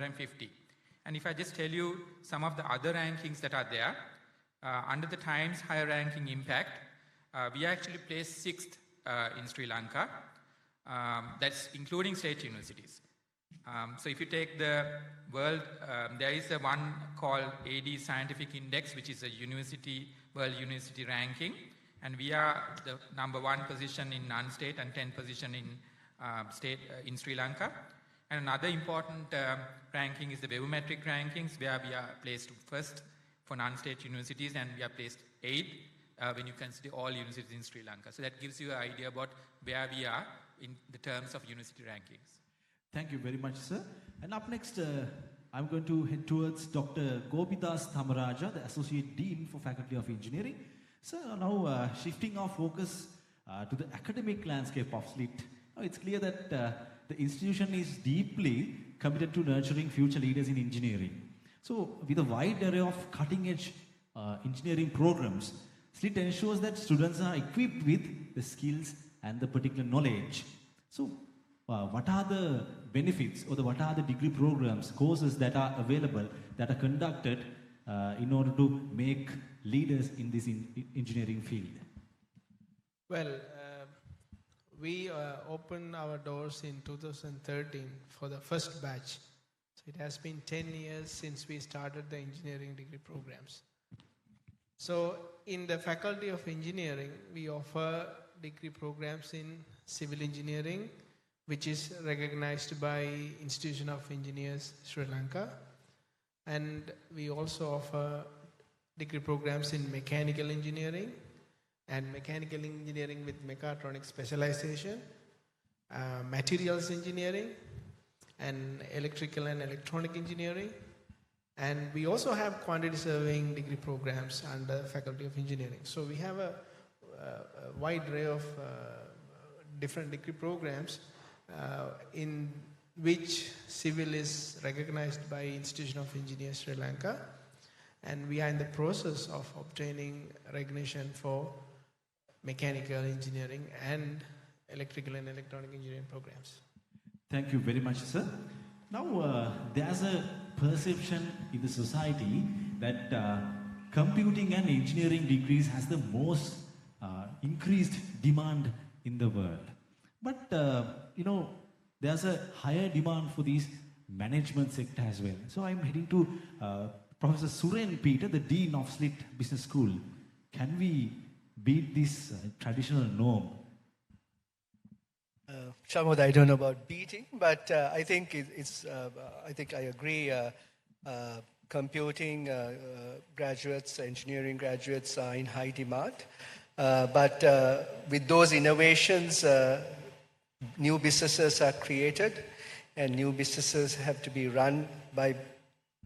150. And if I just tell you some of the other rankings that are there, under the Times Higher Ranking Impact, we actually placed 6th in Sri Lanka. That's including state universities. So if you take the world, there is a one called AD Scientific Index, which is a world university ranking. And we are the #1 position in non-state and 10th position in state in Sri Lanka. And another important ranking is the Webometric rankings, where we are placed 1st for non-state universities, and we are placed 8th when you consider all universities in Sri Lanka. So that gives you an idea about where we are in the terms of university rankings. Thank you very much, sir. And up next, I'm going to head towards Dr. Gopidas Thamaraja, the Associate Dean for Faculty of Engineering. So now shifting our focus to the academic landscape of SLIT. Now it's clear that the institution is deeply committed to nurturing future leaders in engineering. So with a wide array of cutting-edge engineering programs, SLIT ensures that students are equipped with the skills and the particular knowledge. So what are the benefits, or what are the degree programs, courses that are available, that are conducted in order to make leaders in this engineering field? Well, we opened our doors in 2013 for the first batch. So it has been 10 years since we started the engineering degree programs. So in the Faculty of Engineering, we offer degree programs in civil engineering, which is recognized by Institution of Engineers Sri Lanka. And we also offer degree programs in mechanical engineering and mechanical engineering with mechatronics specialization, materials engineering, and electrical and electronic engineering. And we also have quantity surveying degree programs under Faculty of Engineering. So we have a wide array of different degree programs in which civil is recognized by Institution of Engineers Sri Lanka, and we are in the process of obtaining recognition for mechanical engineering and electrical and electronic engineering programs. Thank you very much, sir. Now, there's a perception in the society that computing and engineering degrees has the most increased demand in the world. But, there's a higher demand for these management sector as well. So I'm heading to Professor Suren Peter, the Dean of SLIT Business School. Can we beat this traditional norm? Shamod, I don't know about beating, but I think I agree. Computing graduates, engineering graduates are in high demand. But with those innovations, new businesses are created, and new businesses have to be run by,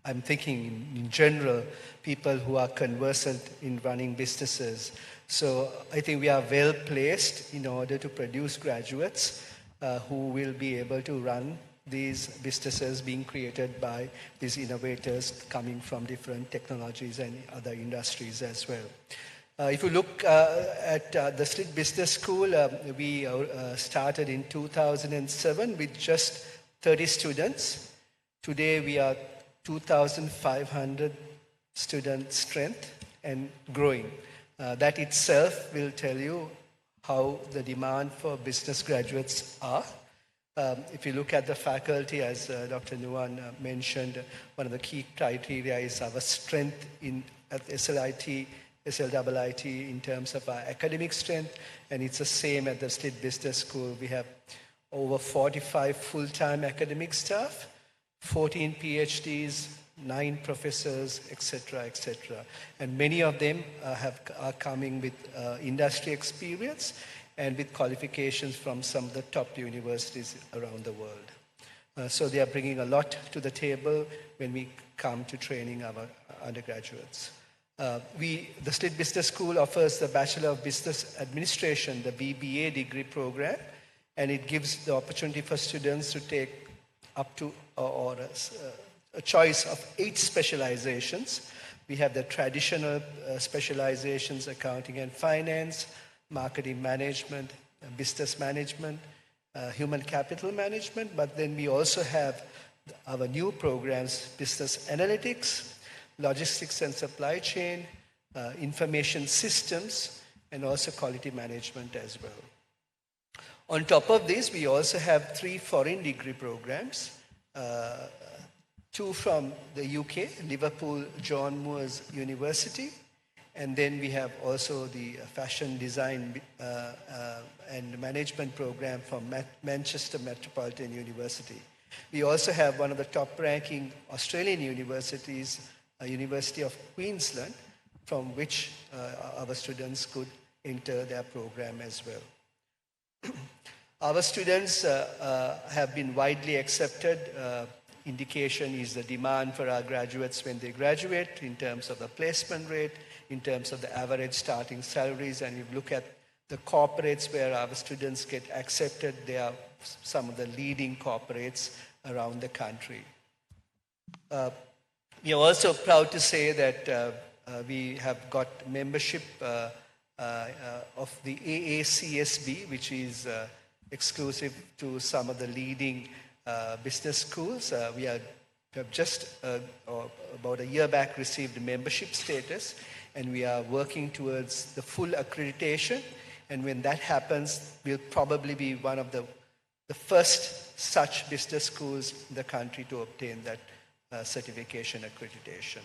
I'm thinking in general, people who are conversant in running businesses. So I think we are well placed in order to produce graduates who will be able to run these businesses being created by these innovators coming from different technologies and other industries as well. If you look at the SLIT Business School, we started in 2007 with just 30 students. Today we are 2,500 student strength and growing. That itself will tell you how the demand for business graduates are. If you look at the faculty, as Dr. Nuwan mentioned, one of the key criteria is our strength at SLIT, SLIIT in terms of our academic strength, and it's the same at the SLIT Business School. We have over 45 full-time academic staff, 14 PhDs, 9 professors, etc., etc. And many of them are coming with industry experience and with qualifications from some of the top universities around the world. So they are bringing a lot to the table when we come to training our undergraduates. The SLIT Business School offers the Bachelor of Business Administration, the BBA degree program, and it gives the opportunity for students to take up to a choice of 8 specializations. We have the traditional specializations, accounting and finance, marketing management, business management, human capital management, but then we also have our new programs, business analytics, logistics and supply chain, information systems, and also quality management as well. On top of this, we also have 3 foreign degree programs, 2 from the UK, Liverpool John Moores University, and then we have also the fashion design and management program from Manchester Metropolitan University. We also have one of the top-ranking Australian universities, University of Queensland, from which our students could enter their program as well. Our students have been widely accepted. Indication is the demand for our graduates when they graduate in terms of the placement rate, in terms of the average starting salaries, and you look at the corporates where our students get accepted, they are some of the leading corporates around the country. We are also proud to say that we have got membership of the AACSB, which is exclusive to some of the leading business schools. We have just about a year back received membership status, and we are working towards the full accreditation. And when that happens, we'll probably be one of the first such business schools in the country to obtain that certification accreditation.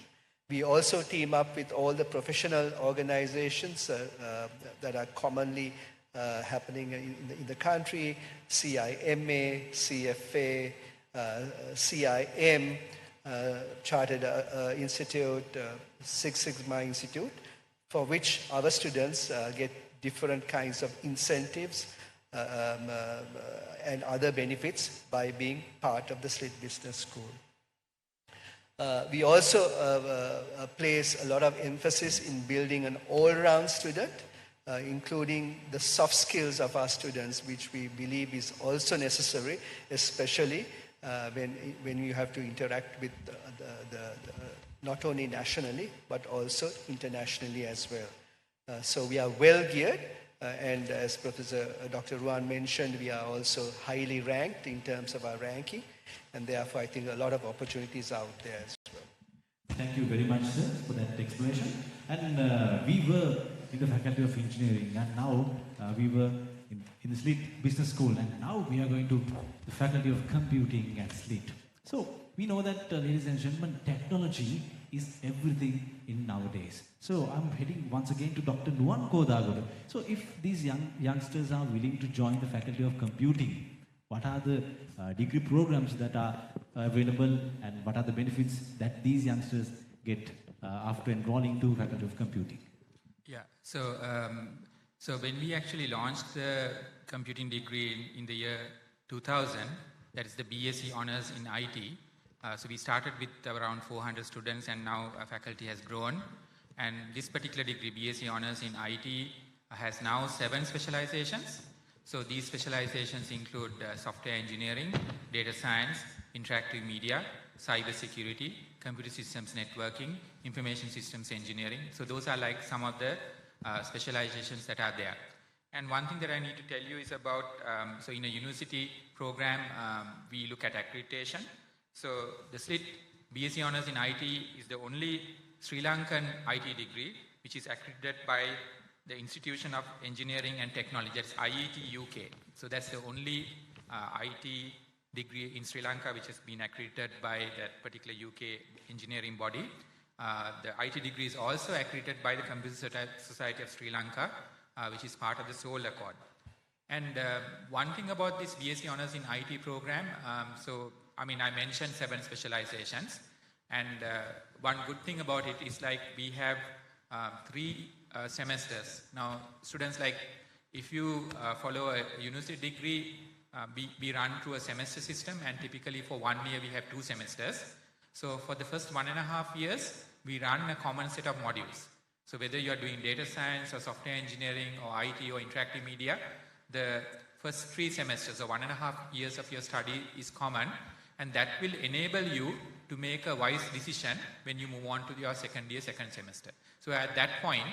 We also team up with all the professional organizations that are commonly happening in the country, CIMA, CFA, CIM, Chartered Institute, Six Sigma Institute, for which our students get different kinds of incentives and other benefits by being part of the SLIT Business School. We also place a lot of emphasis in building an all-round student, including the soft skills of our students, which we believe is also necessary, especially when you have to interact with not only nationally, but also internationally as well. So we are well geared, and as Professor Dr. Ruan mentioned, we are also highly ranked in terms of our ranking, and therefore I think a lot of opportunities out there as well. Thank you very much, sir, for that explanation. And we were in the Faculty of Engineering, and now we were in the SLIT Business School, and now we are going to the Faculty of Computing at SLIT. So we know that, ladies and gentlemen, technology is everything in nowadays. So I'm heading once again to Dr. Nuwan Kodaguru. So if these youngsters are willing to join the Faculty of Computing, what are the degree programs that are available, and what are the benefits that these youngsters get after enrolling to Faculty of Computing? Yeah, so when we actually launched the computing degree in the year 2000, that is the BSc Honours in IT, so we started with around 400 students, and now our faculty has grown. And this particular degree, BSc Honours in IT, has now 7 specializations. So these specializations include software engineering, data science, interactive media, cyber security, computer systems networking, information systems engineering. So those are like some of the specializations that are there. And one thing that I need to tell you is about, so in a university program, we look at accreditation. So the SLIT BSc Honours in IT is the only Sri Lankan IT degree which is accredited by the Institution of Engineering and Technology, that's IET UK. So that's the only IT degree in Sri Lanka which has been accredited by that particular UK engineering body. The IT degree is also accredited by the Computer Society of Sri Lanka, which is part of the Seoul Accord. And one thing about this BSc Honours in IT program, I mentioned 7 specializations, and one good thing about it is like we have 3 semesters. Now, students, like if you follow a university degree, we run through a semester system, and typically for 1 year we have 2 semesters. So for the first 1.5 years, we run a common set of modules. So whether you are doing data science or software engineering or IT or interactive media, the first 3 semesters or 1.5 years of your study is common, and that will enable you to make a wise decision when you move on to your second year, second semester. So at that point,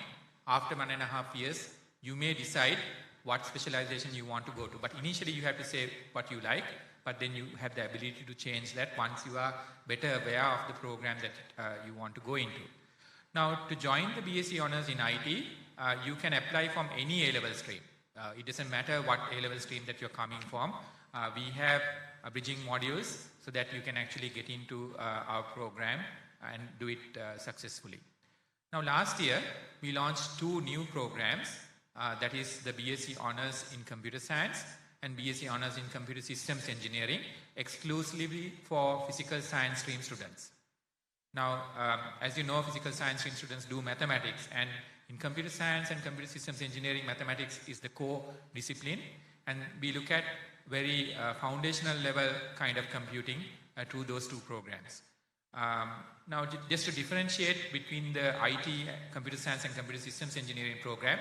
after 1.5 years, you may decide what specialization you want to go to. But initially you have to say what you like. but then you have the ability to change that once you are better aware of the program that you want to go into. Now, to join the BSc Honours in IT, you can apply from any A-level stream. It doesn't matter what A-level stream that you're coming from. We have bridging modules so that you can actually get into our program and do it successfully. Now, last year, we launched 2 new programs, that is the BSc Honours in Computer Science and BSc Honours in Computer Systems Engineering, exclusively for physical science stream students. Now, as you know, physical science stream students do mathematics, and in computer science and computer systems engineering, mathematics is the core discipline, and we look at very foundational level kind of computing through those 2 programs. Now, just to differentiate between the IT, computer science and computer systems engineering program,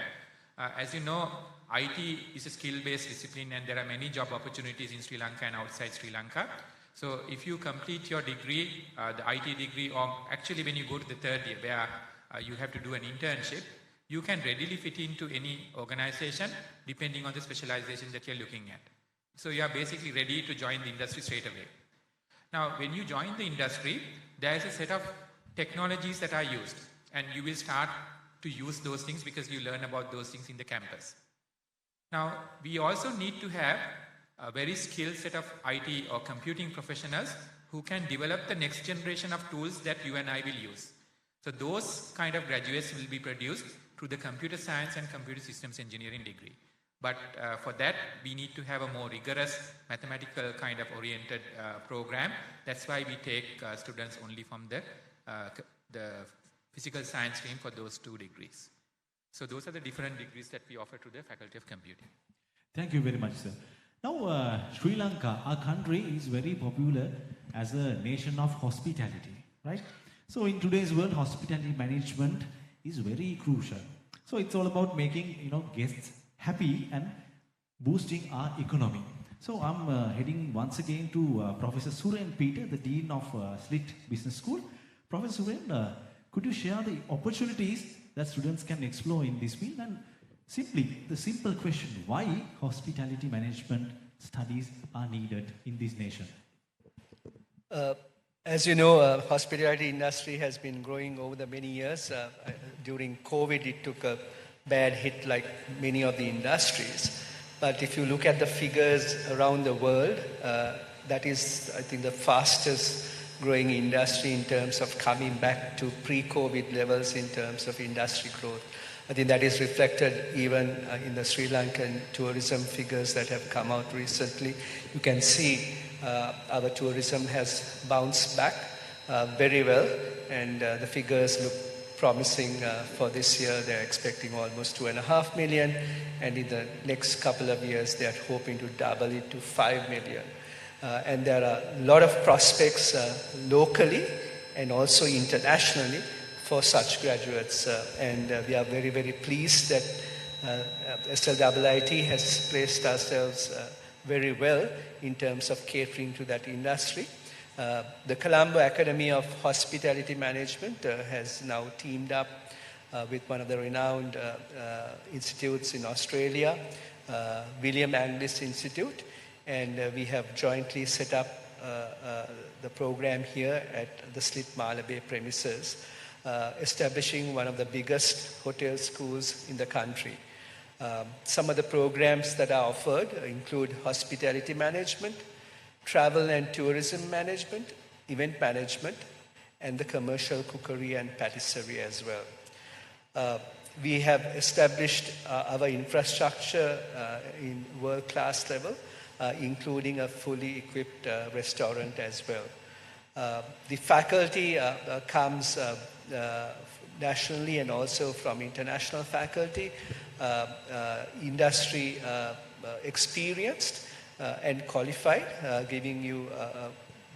as you know, IT is a skill-based discipline and there are many job opportunities in Sri Lanka and outside Sri Lanka. So if you complete your degree, the IT degree, or actually when you go to the 3rd year where you have to do an internship, you can readily fit into any organization depending on the specialization that you're looking at. So you are basically ready to join the industry straight away. Now, when you join the industry, there is a set of technologies that are used, and you will start to use those things because you learn about those things in the campus. Now, we also need to have a very skilled set of IT or computing professionals who can develop the next generation of tools that you and I will use. So those kind of graduates will be produced through the computer science and computer systems engineering degree. But for that, we need to have a more rigorous mathematical kind of oriented program. That's why we take students only from the physical science stream for those 2 degrees. So those are the different degrees that we offer to the Faculty of Computing. Thank you very much, sir. Now, Sri Lanka, our country, is very popular as a nation of hospitality, right? So in today's world, hospitality management is very crucial. So it's all about making, guests happy and boosting our economy. So I'm heading once again to Professor Suren Peter, the Dean of SLIT Business School. Professor Suren, could you share the opportunities that students can explore in this field? And simply, the simple question, why hospitality management studies are needed in this nation? As you know, hospitality industry has been growing over the many years. During COVID, it took a bad hit like many of the industries. But if you look at the figures around the world, that is, I think, the fastest growing industry in terms of coming back to pre-COVID levels in terms of industry growth. I think that is reflected even in the Sri Lankan tourism figures that have come out recently. You can see our tourism has bounced back very well, and the figures look promising for this year. They're expecting almost 2.5 million, and in the next couple of years they're hoping to double it to 5 million. And there are a lot of prospects locally and also internationally for such graduates, and we are very, very pleased that SLIIT has placed ourselves very well in terms of catering to that industry. The Colombo Academy of Hospitality Management has now teamed up with one of the renowned institutes in Australia, William Anglis Institute, and we have jointly set up the program here at the SLIT Mala Bay premises, establishing one of the biggest hotel schools in the country. Some of the programs that are offered include hospitality management, travel and tourism management, event management, and the commercial cookery and patisserie as well. We have established our infrastructure in world-class level, including a fully equipped restaurant as well. The faculty comes nationally and also from international faculty, industry experienced and qualified, giving you a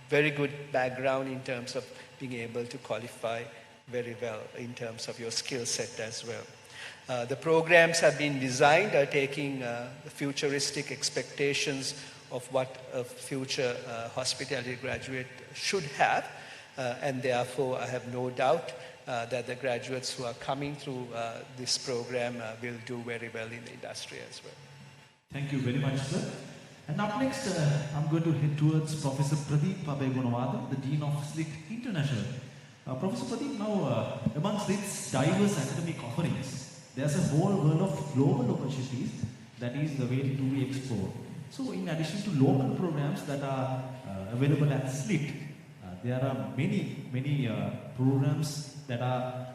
very good background in terms of being able to qualify very well in terms of your skill set as well. The programs have been designed taking the futuristic expectations of what a future hospitality graduate should have, and therefore I have no doubt that the graduates who are coming through this program will do very well in the industry as well. Thank you very much, sir. And up next, I'm going to head towards Professor Pradeep Pabegunawathan, the Dean of SLIT International. Professor Pradeep, now among SLIT's diverse academic offerings, there's a whole world of global opportunities that is waiting to be explored. So in addition to local programs that are available at SLIT, there are many programs that are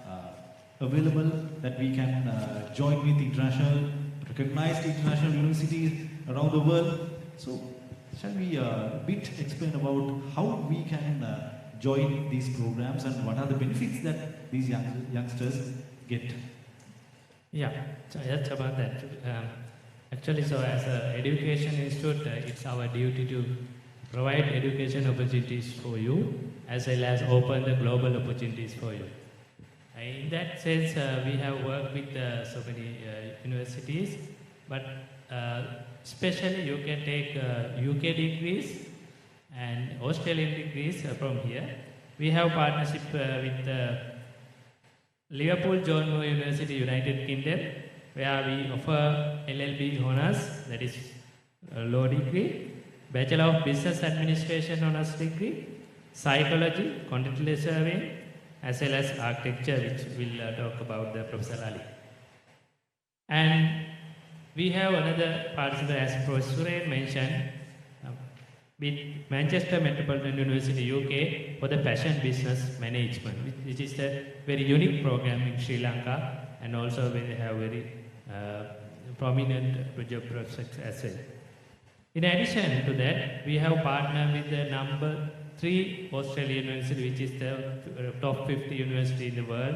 available that we can join with international, recognized international universities around the world. So shall we bit explain about how we can join these programs and what are the benefits that these youngsters get? Yeah, so that's about that. Actually, so as an education institute, it's our duty to provide education opportunities for you as well as open the global opportunities for you. In that sense, we have worked with so many universities, but especially you can take UK degrees and Australian degrees from here. We have partnership with Liverpool John Moore University, United Kingdom, where we offer LLB honours, that is a law degree, Bachelor of Business Administration honours degree, psychology, quantitative surveying, as well as architecture, which we'll talk about the Professor Ali. And we have another participant, as Professor Suren mentioned, with Manchester Metropolitan University, UK, for the Fashion Business Management, which is a very unique program in Sri Lanka, and also they have very prominent project projects as well. In addition to that, we have partnered with the number 3 Australian university, which is the top 50 university in the world,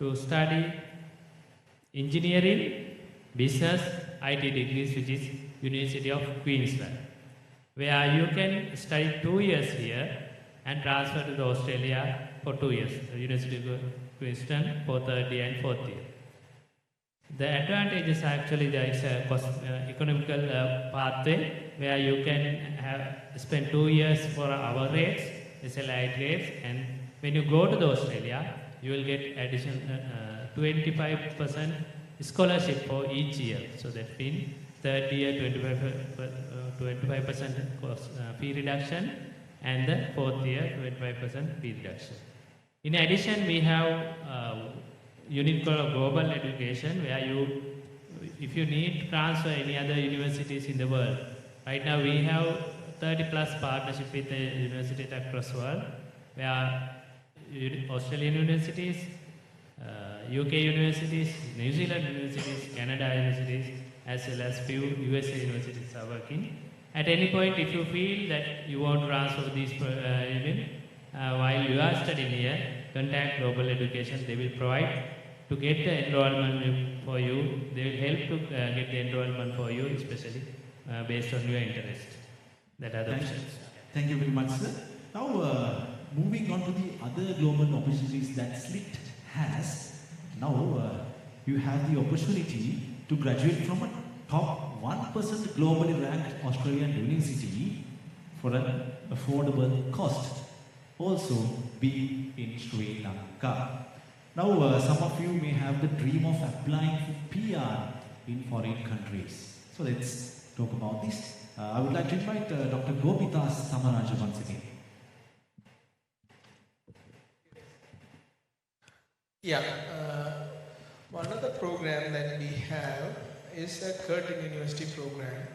to study engineering, business, IT degrees, which is University of Queensland, where you can study 2 years here and transfer to Australia for 2 years, the University of Queensland for third year and fourth year. The advantage is actually there is a economical pathway where you can spend 2 years for our rates, SLI rates, and when you go to Australia, you will get additional 25% scholarship for each year. So that means third year 25% cost, fee reduction, and the fourth year 25% fee reduction. In addition, we have unit called global education, where you, if you need to transfer any other universities in the world, right now we have 30 plus partnership with the universities across the world, where Australian universities, UK universities, New Zealand universities, Canada universities, as well as few USA universities are working. At any point, if you feel that you want to transfer these unit while you are studying here, contact Global Education. They will provide to get the enrollment for you. They will help to get the enrollment for you, especially based on your interest. That are the options. Thank you very much, sir. Now, moving on to the other global opportunities that SLIT has. Now, you have the opportunity to graduate from a top 1% globally ranked Australian university for an affordable cost. Also be in Sri Lanka. Now, some of you may have the dream of applying for PR in foreign countries. So let's talk about this. I would like to invite Dr. Gopidas Thamaraja once again. Yeah, one of the program that we have is a Curtin University program.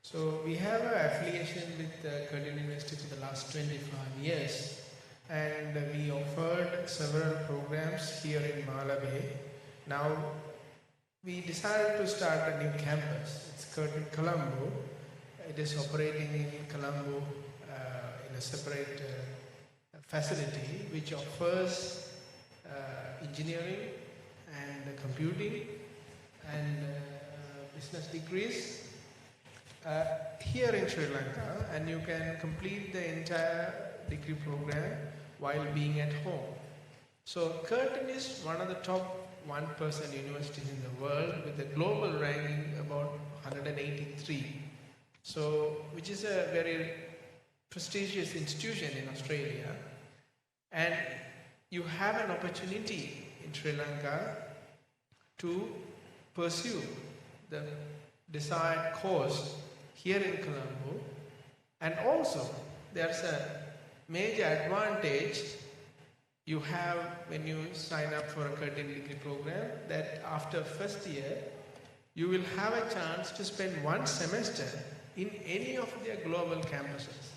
So we have an affiliation with Curtin University for the last 25 years, and we offered several programs here in Mala Bay. Now we decided to start a new campus. It's Curtin Colombo. It is operating in Colombo in a separate facility which offers engineering and computing and business degrees here in Sri Lanka, and you can complete the entire degree program while being at home. So Curtin is one of the top 1% universities in the world with a global ranking about 183. So, which is a very prestigious institution in Australia, and you have an opportunity in Sri Lanka to pursue the desired course here in Colombo. And also, there's a major advantage you have when you sign up for a curtain degree program, that after first year, you will have a chance to spend one semester in any of their global campuses.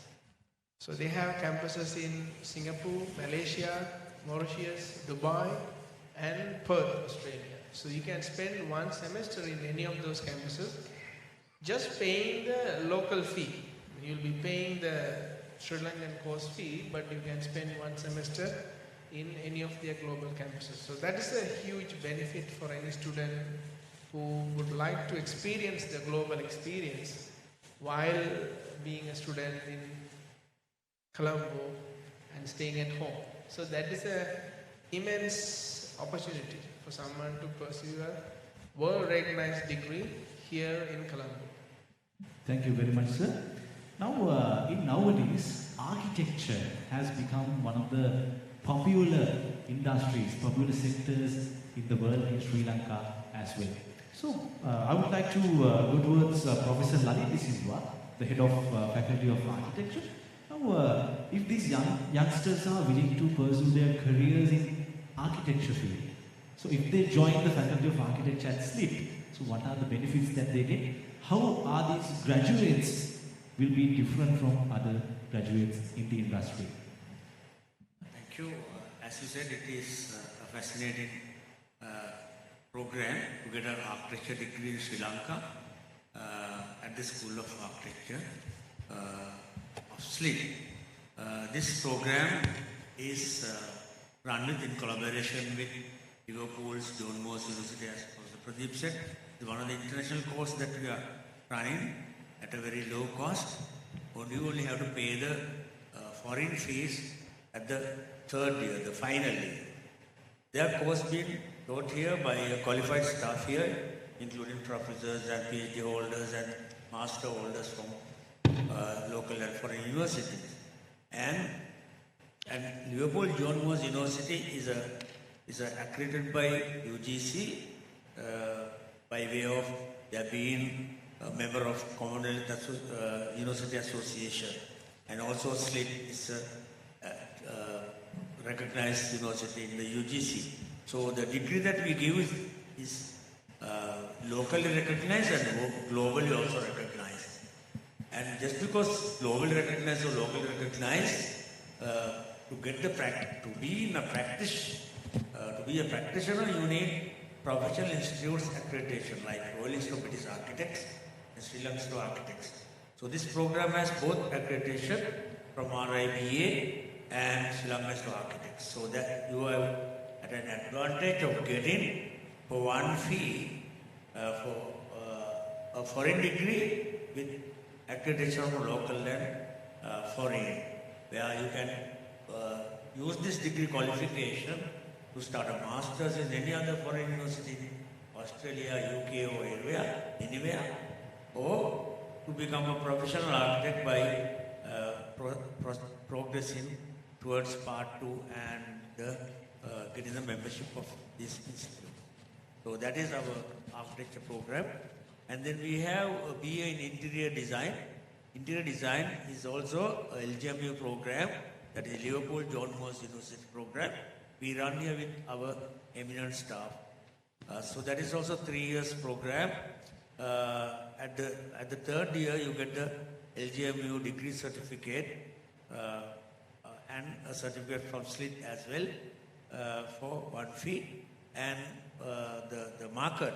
So they have campuses in Singapore, Malaysia, Mauritius, Dubai, and Perth, Australia. So you can spend one semester in any of those campuses just paying the local fee. You'll be paying the Sri Lankan course fee, but you can spend one semester in any of their global campuses. So that is a huge benefit for any student who would like to experience the global experience while being a student in Colombo and staying at home. So that is an immense opportunity for someone to pursue a world-recognized degree here in Colombo. Thank you very much, sir. Now, in nowadays, architecture has become one of the popular industries, popular sectors in the world, in Sri Lanka as well. So, I would like to go towards Professor Lalit De Silva, the head of Faculty of Architecture. Now, if these youngsters are willing to pursue their careers in architecture field, so if they join the Faculty of Architecture at SLIT, so what are the benefits that they get? How are these graduates will be different from other graduates in the industry? Thank you. As you said, it is a fascinating program to get an architecture degree in Sri Lanka at the School of Architecture of SLIT. This program is run in collaboration with Liverpool's John Moores University, as Pradeep said. It's one of the international courses that we are running at a very low cost. You only have to pay the foreign fees at the third year, the final year. Their course being taught here by qualified staff here, including professors and PhD holders and master holders from local and foreign universities. And Liverpool John Moores University is accredited by UGC by way of their being a member of Commonwealth University Association, and also SLIT is a recognized university in the UGC. So the degree that we give is locally recognized and globally also recognized. And just because globally recognized or locally recognized, to get the to be in a practice, to be a practitioner, you need professional institutes accreditation like Royal Institute of British Architects and Sri Lankan Architects. So this program has both accreditation from RIBA and Sri Lankan Architects. So that you have at an advantage of getting for one fee for a foreign degree with accreditation from local and foreign, where you can use this degree qualification to start a master's in any other foreign university, Australia, UK or anywhere, or to become a professional architect by progressing towards part 2 and getting the membership of this institute. So that is our architecture program. And then we have a BA in interior design. Interior design is also a LGMU program, that is Liverpool John Moores University program. We run here with our eminent staff. So that is also 3 years program. At the third year, you get the LGMU degree certificate and a certificate from SLIT as well for one fee. And the market,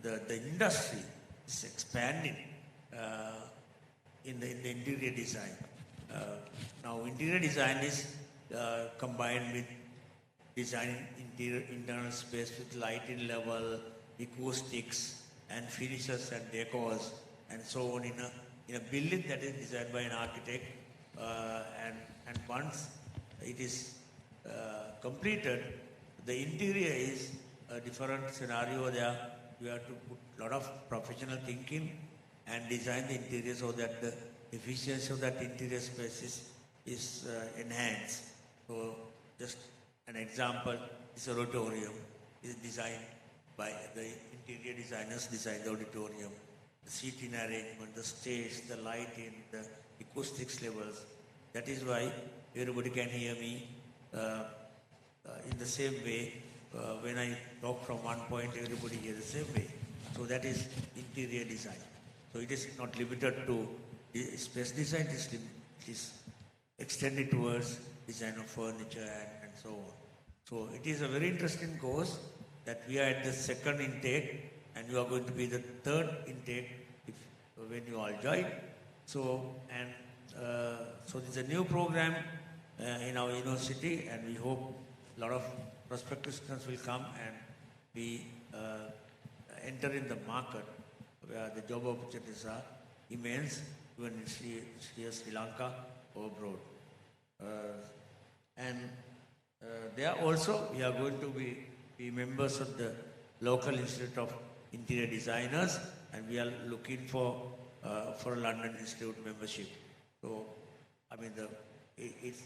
the industry is expanding in the interior design. Now, interior design is combined with designing internal space with lighting level, acoustics, and finishes and decors, and so on in a building that is designed by an architect. And once it is completed, the interior is a different scenario there. You have to put a lot of professional thinking and design the interior so that the efficiency of that interior space is enhanced. So just an example, this auditorium is designed by the interior designers, design the auditorium. the seating arrangement, the stage, the lighting, the acoustics levels. That is why everybody can hear me in the same way. When I talk from one point, everybody hears the same way. So that is interior design. So it is not limited to space design, it is extended towards design of furniture and so on. So it is a very interesting course that we are at the second intake and you are going to be the third intake when you all join. So this is a new program in our university, and we hope a lot of prospective students will come and be enter in the market where the job opportunities are immense, even in Sri Lanka or abroad. There also we are going to be members of the local Institute of Interior Designers, and we are looking for a London Institute membership. So, I mean, it's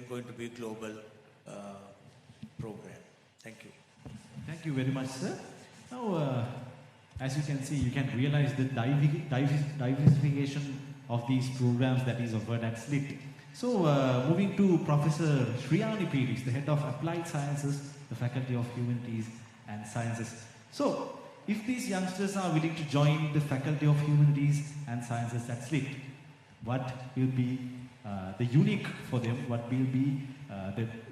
going to be a global program. Thank you. Thank you very much, sir. Now, as you can see, you can realize the diversification of these programs that is offered at SLIT. So, moving to Professor Shriyani Peiris, the Head of Applied Sciences, the Faculty of Humanities and Sciences. So, if these youngsters are willing to join the Faculty of Humanities and Sciences at SLIT, what will be the unique for them? What will be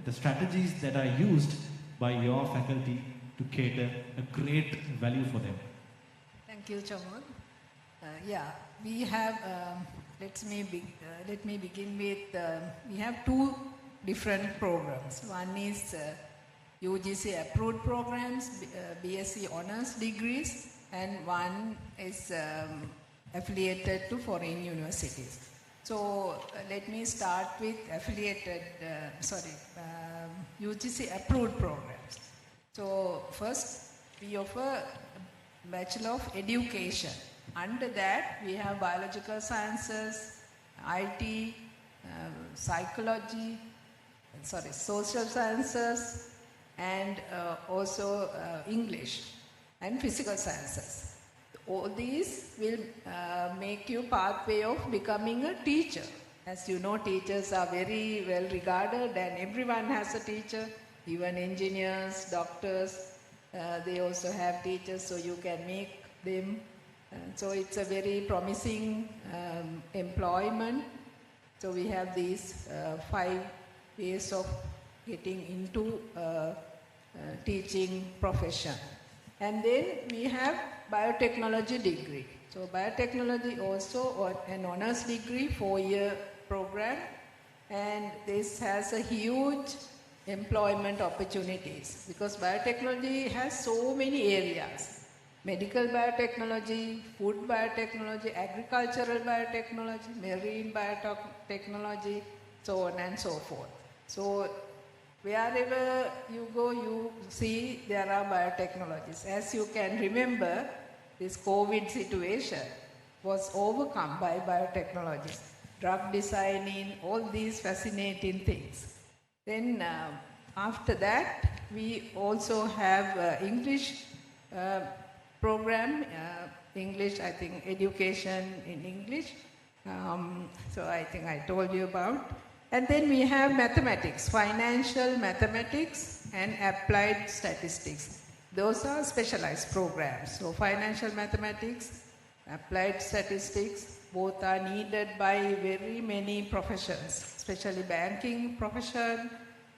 the strategies that are used by your faculty to cater a great value for them? Thank you, Chamod. We have, let me begin with, we have two different programs. One is UGC approved programs, BSc honors degrees, and one is affiliated to foreign universities. So let me start with UGC approved programs. So first we offer Bachelor of Education. Under that we have biological sciences, IT, social sciences, and also English and physical sciences. All these will make you pathway of becoming a teacher. As you know, teachers are very well regarded and everyone has a teacher, even engineers, doctors, they also have teachers, so you can make them. So it's a very promising employment. So we have these 5 ways of getting into teaching profession. And then we have biotechnology degree. So biotechnology also an honors degree, 4-year program, and this has a huge employment opportunities because biotechnology has so many areas. Medical biotechnology, food biotechnology, agricultural biotechnology, marine biotechnology, so on and so forth. So wherever you go, you see there are biotechnologies. As you can remember, this COVID situation was overcome by biotechnologies, drug designing, all these fascinating things. Then after that, we also have English program, English, I think education in English. So I think I told you about. And then we have mathematics, financial mathematics and applied statistics. Those are specialized programs. So financial mathematics, applied statistics, both are needed by very many professions, especially banking profession,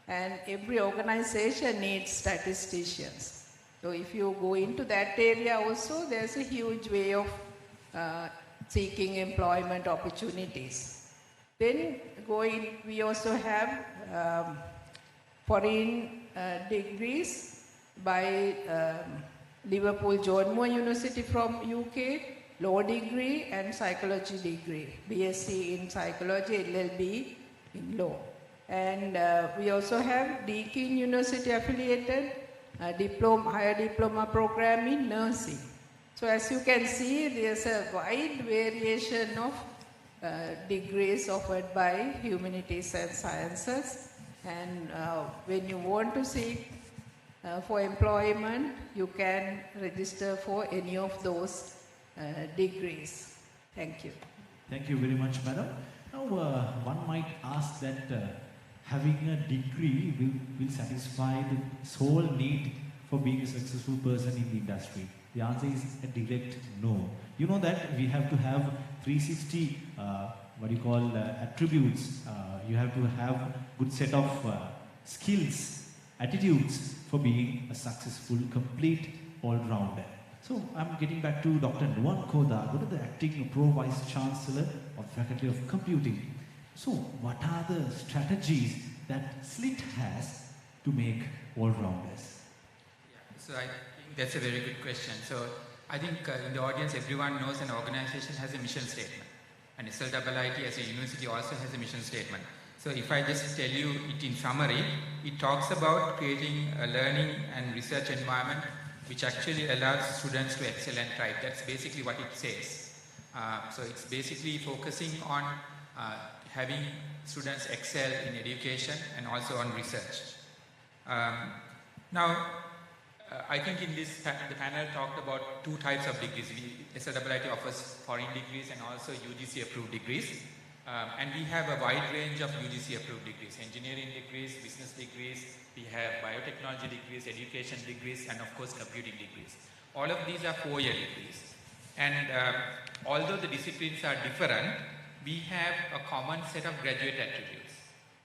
and every organization needs statisticians. So if you go into that area also, there's a huge way of seeking employment opportunities. Then we also have foreign degrees by Liverpool John Moore University from UK, law degree and psychology degree, BSc in psychology, LLB in law. And we also have Deakin University affiliated higher diploma program in nursing. So as you can see, there's a wide variation of degrees offered by humanities and sciences, and when you want to seek for employment, you can register for any of those degrees. Thank you. Thank you very much, madam. Now, one might ask that having a degree will satisfy the sole need for being a successful person in the industry. The answer is a direct no. You know that we have to have 360 attributes. You have to have good set of skills, attitudes for being a successful, complete all-rounder. So I'm getting back to Dr. Nuwan Koda, the acting Pro-Vice Chancellor of the Faculty of Computing. So what are the strategies that SLIT has to make all-rounders? Yeah, so I think that's a very good question. So I think in the audience, everyone knows an organization has a mission statement. And 𝐶𝐷𝐼T as a university also has a mission statement. So if I just tell you it in summary, it talks about creating a learning and research environment which actually allows students to excel and thrive. That's basically what it says. So it's basically focusing on having students excel in education and also on research. Now, I think in this, the panel talked about two types of degrees. 𝐶𝐷𝐼T offers foreign degrees and also UGC approved degrees. And we have a wide range of UGC approved degrees, engineering degrees, business degrees, we have biotechnology degrees, education degrees, and of course computing degrees. All of these are 4-year degrees. And although the disciplines are different, we have a common set of graduate attributes.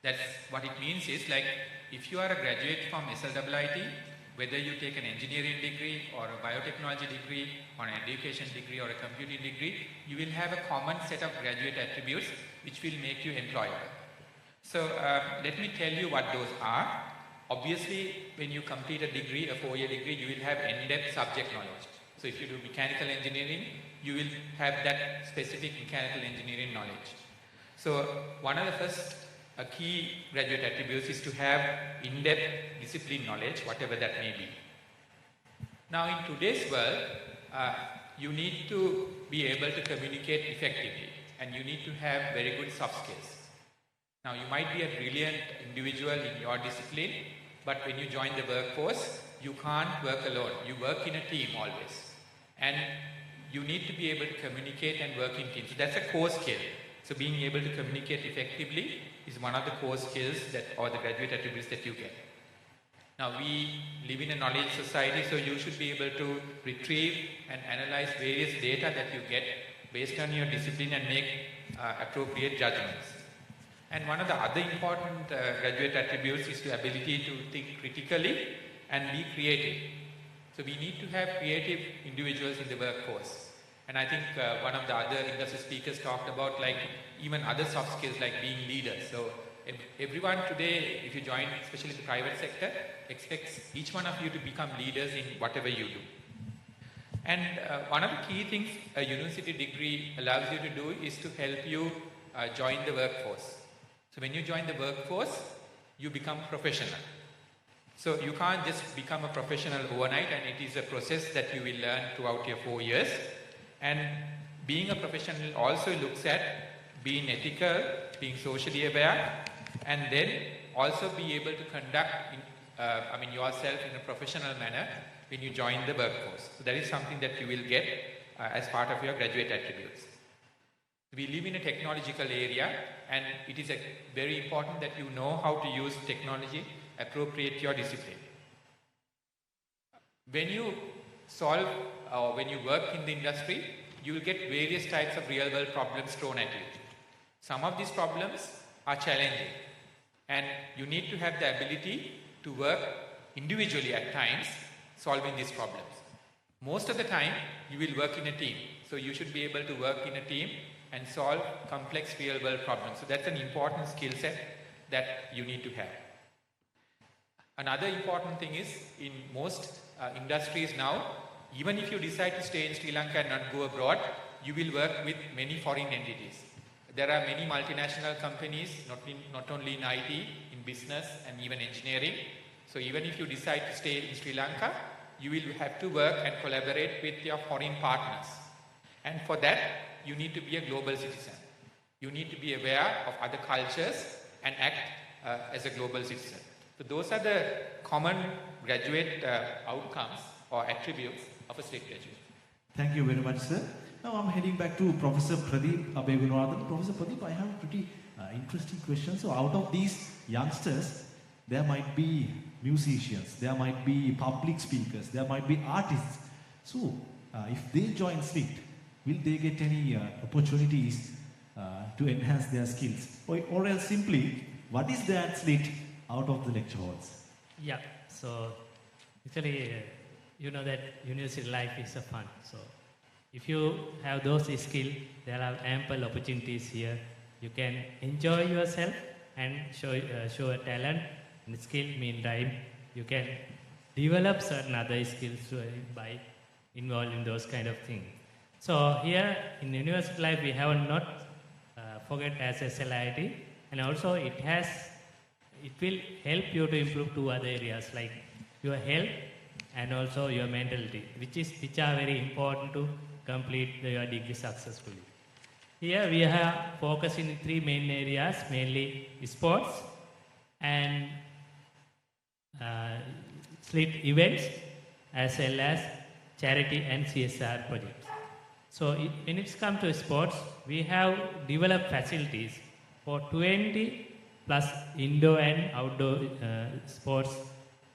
That's what it means is like if you are a graduate from 𝐶𝐷𝐼T, whether you take an engineering degree or a biotechnology degree or an education degree or a computing degree, you will have a common set of graduate attributes which will make you employable. So let me tell you what those are. Obviously, when you complete a degree, a 4-year degree, you will have in-depth subject knowledge. So if you do mechanical engineering, you will have that specific mechanical engineering knowledge. So one of the first key graduate attributes is to have in-depth discipline knowledge, whatever that may be. Now in today's world, you need to be able to communicate effectively and you need to have very good soft skills. Now you might be a brilliant individual in your discipline, but when you join the workforce, you can't work alone. You work in a team always. And you need to be able to communicate and work in teams. So that's a core skill. So being able to communicate effectively is one of the core skills that, or the graduate attributes that you get. Now we live in a knowledge society, so you should be able to retrieve and analyze various data that you get based on your discipline and make appropriate judgments. And one of the other important graduate attributes is the ability to think critically and be creative. So we need to have creative individuals in the workforce. And I think one of the other industry speakers talked about like even other soft skills like being leaders. So everyone today, if you join, especially the private sector, expects each one of you to become leaders in whatever you do. And one of the key things a university degree allows you to do is to help you join the workforce. So when you join the workforce, you become professional. So you can't just become a professional overnight, and it is a process that you will learn throughout your 4 years. And being a professional also looks at being ethical, being socially aware, and then also be able to conduct yourself in a professional manner when you join the workforce. So that is something that you will get as part of your graduate attributes. We live in a technological area, and it is very important that you know how to use technology, appropriate your discipline. When you solve or when you work in the industry, you will get various types of real-world problems thrown at you. Some of these problems are challenging, and you need to have the ability to work individually at times solving these problems. Most of the time, you will work in a team. So you should be able to work in a team and solve complex real-world problems. So that's an important skill set that you need to have. Another important thing is in most industries now, even if you decide to stay in Sri Lanka and not go abroad, you will work with many foreign entities. There are many multinational companies, not only in IT, in business and even engineering. So even if you decide to stay in Sri Lanka, you will have to work and collaborate with your foreign partners. And for that, you need to be a global citizen. You need to be aware of other cultures and act as a global citizen. So those are the common graduate outcomes or attributes of a SLIT graduate. Thank you very much, sir. Now I'm heading back to Professor Pradeep Abeygunawardhan. Professor Pradeep, I have a pretty interesting question. So out of these youngsters, there might be musicians, there might be public speakers, there might be artists. So if they join SLIT, will they get any opportunities to enhance their skills? Or else simply, what is that SLIT out of the lecture halls? Yeah, so actually, you know that university life is a fun. So if you have those skills, there are ample opportunities here. You can enjoy yourself and show a talent and skill. Meantime, you can develop certain other skills by involved in those kind of things. So here in university life, we have not forget as SLIT, and also it will help you to improve two other areas like your health and also your mentality, which are very important to complete your degree successfully. Here we have focused in three main areas, mainly sports and SLIT events, as well as charity and CSR projects. So when it comes to sports, we have developed facilities for 20 plus indoor and outdoor sports,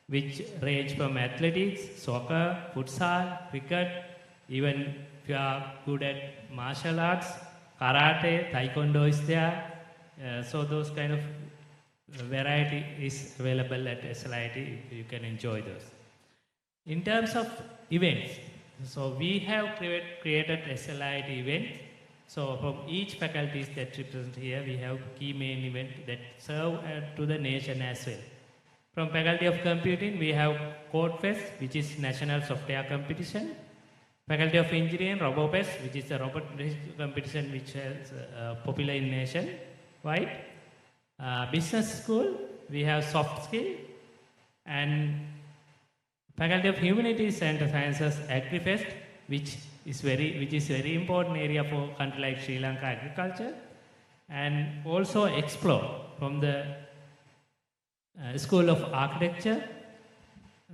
which range from athletics, soccer, futsal, cricket, even if you are good at martial arts, karate, taekwondo is there. So those kind of variety is available at SLIT. You can enjoy those. In terms of events, so we have created SLIT event. So from each faculties that represent here, we have key main event that serve to the nation as well. From Faculty of Computing, we have CodeFest, which is National Software Competition. Faculty of Engineering, RoboFest, which is a robot competition which is popular in nationwide. Business School, we have Soft Skill. And Faculty of Humanities and Sciences, AgriFest, which is very important area for a country like Sri Lanka agriculture. And also Explore from the School of Architecture.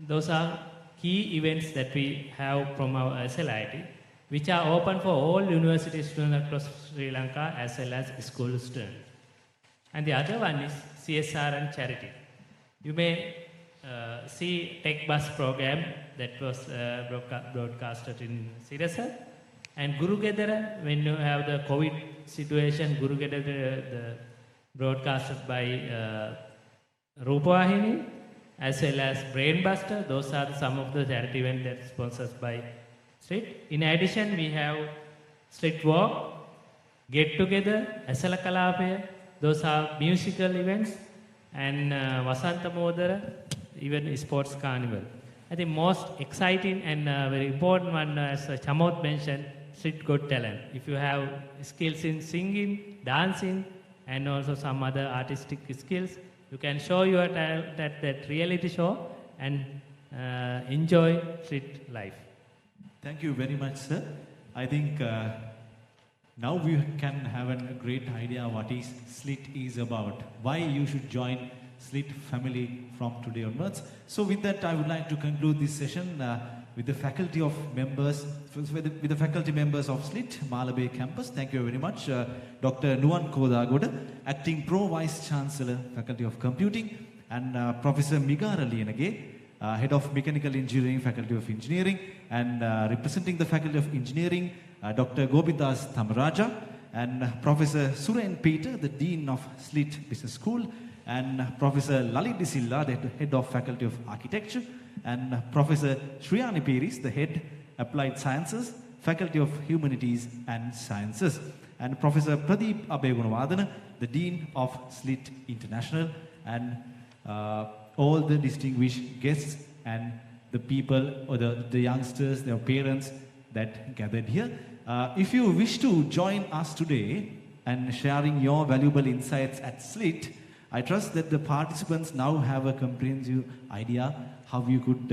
Those are key events that we have from our SLIT, which are open for all university students across Sri Lanka as well as school students. And the other one is CSR and charity. You may see Tech Bus program that was broadcasted in Sirasa, and Guru Gedara, when you have the COVID situation, Guru Gedara the broadcasted by Rupavahini, as well as Brainbuster. Those are some of the charity events that are sponsored by SLIT. In addition, we have SLIT Walk, Get Together, Asala Kalapaya. Those are musical events, and Vasanta Modara, even sports carnival. I think most exciting and very important one, as Chamot mentioned, SLIT Got Talent. If you have skills in singing, dancing, and also some other artistic skills, you can show your talent at that reality show and enjoy SLIT life. Thank you very much, sir. I think now we can have a great idea what is SLIT is about, why you should join SLIT family from today onwards. So with that, I would like to conclude this session with the faculty of members, with the faculty members of SLIT, Malabe campus. Thank you very much. Dr. Nuwan Kodagoda, Acting Pro Vice Chancellor, Faculty of Computing, and Professor Migara Lienage, Head of Mechanical Engineering, Faculty of Engineering, and representing the Faculty of Engineering, Dr. Gopidas Thamaraja, and Professor Suren Peter, the Dean of SLIT Business School, and Professor Lalit De Silva, the Head of Faculty of Architecture, and Professor Shriyani Peris, the Head Applied Sciences, Faculty of Humanities and Sciences, and Professor Pradeep Abeygunawardhan, the Dean of SLIT International, and all the distinguished guests and the people or the youngsters, their parents that gathered here. If you wish to join us today and sharing your valuable insights at SLIT, I trust that the participants now have a comprehensive idea how you could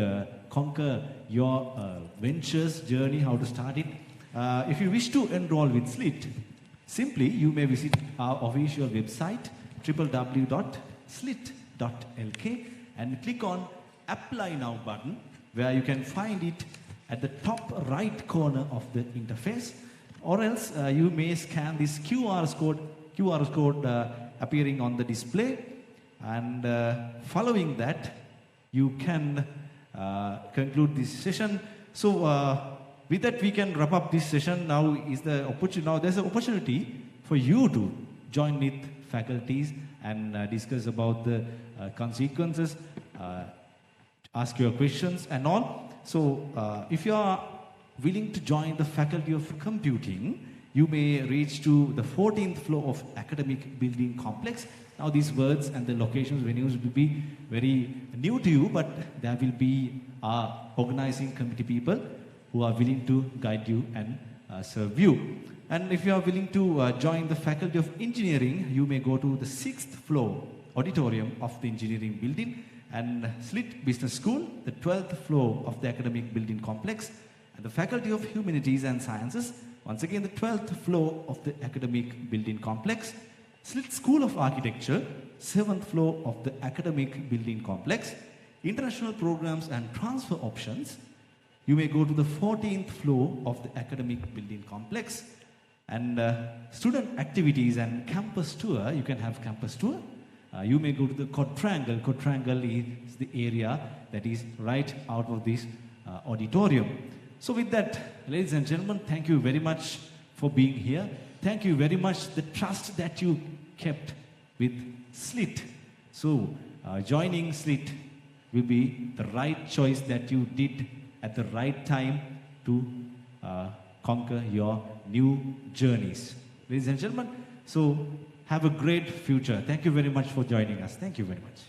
conquer your ventures journey, how to start it. If you wish to enroll with SLIT, simply you may visit our official website www.slit.lk and click on Apply Now button, where you can find it at the top right corner of the interface, or else you may scan this QR code appearing on the display, and following that you can conclude this session. So with that we can wrap up this session. Now there's an opportunity for you to join with faculties and discuss about the consequences, ask your questions and all. So if you are willing to join the Faculty of Computing, you may reach to the 14th floor of Academic Building Complex. Now these words and the locations, venues will be very new to you, but there will be organizing committee people who are willing to guide you and serve you. And if you are willing to join the Faculty of Engineering, you may go to the 6th floor auditorium of the engineering building, and SLIT Business School, the 12th floor of the Academic Building Complex, and the Faculty of Humanities and Sciences, once again the 12th floor of the Academic Building Complex, SLIT School of Architecture, 7th floor of the Academic Building Complex, International Programs and Transfer Options, you may go to the 14th floor of the Academic Building Complex, and student activities and campus tour, you can have campus tour. You may go to the quadrangle. Quadrangle is the area that is right out of this auditorium. So with that, ladies and gentlemen, thank you very much for being here. Thank you very much the trust that you kept with SLIT. So joining SLIT will be the right choice that you did at the right time to conquer your new journeys. Ladies and gentlemen, so have a great future. Thank you very much for joining us. Thank you very much.